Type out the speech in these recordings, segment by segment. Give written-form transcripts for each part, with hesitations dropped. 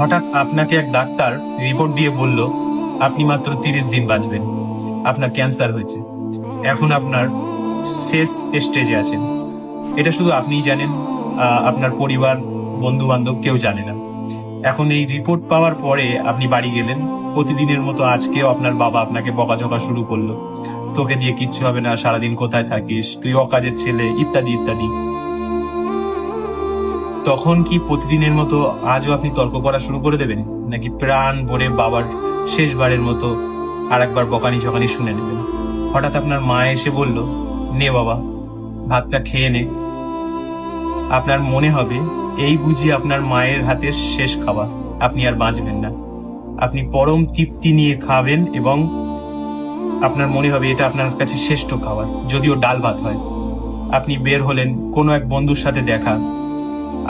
হঠাৎ আপনাকে এক ডাক্তার রিপোর্ট দিয়ে বলল আপনি মাত্র 30 দিন বাঁচবেন, আপনার ক্যান্সার হয়েছে, এখন আপনার শেষ স্টেজে আছেন। এটা শুধু আপনিই জানেন, আপনার পরিবার, বন্ধু বান্ধব কেউ জানে না। এখন এই রিপোর্ট পাওয়ার পরে আপনি বাড়ি গেলেন, প্রতিদিনের মতো আজকেও আপনার বাবা আপনাকে বকাঝকা শুরু করলো, তোকে দিয়ে কিচ্ছু হবে না, সারাদিন কোথায় থাকিস, তুই অকাজের ছেলে, ইত্যাদি ইত্যাদি। তখন কি প্রতিদিনের মতো আজও আপনি তর্ক করা শুরু করে দেবেন, নাকি প্রাণ ভরে বাবার শেষবারের মতো আর একবার বকানি ঝকানি শুনে নেবেন? হঠাৎ আপনার মা এসে বলল, নে বাবা, ভাতটা খেয়ে নে। আপনার মনে হবে এই বুঝি আপনার মায়ের হাতের শেষ খাবার, আপনি আর বাঁচবেন না। আপনি পরম তৃপ্তি নিয়ে খাবেন এবং আপনার মনে হবে এটা আপনার কাছে শ্রেষ্ঠ খাবার, যদিও ডাল ভাত হয়। আপনি বের হলেন কোনো এক বন্ধুর সাথে দেখা,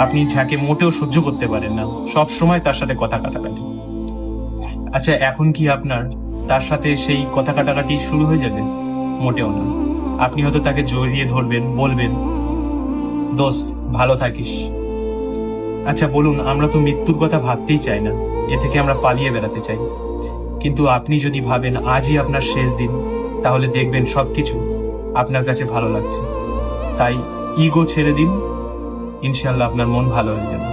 আপনি যাকে মোটেও সহ্য করতে পারেন না, সব সময় তার সাথে কথা কাটাকাটি। আচ্ছা, এখন কি আপনার তার সাথে সেই কথা কাটাকাটি শুরু হয়ে যাবে? মোটেও না। আপনি হয়তো তাকে জড়িয়ে ধরবেন, বলবেন, দোস্ত ভালো থাকিস। আচ্ছা বলুন, আমরা তো মৃত্যুর কথা ভাবতেই চাই না, এ থেকে আমরা পালিয়ে বেড়াতে চাই। কিন্তু আপনি যদি ভাবেন আজই আপনার শেষ দিন, তাহলে দেখবেন সবকিছু আপনার কাছে ভালো লাগছে। তাই ইগো ছেড়ে দিন, ইনশাল্লাহ আপনার মন ভালো হয়ে যাবে।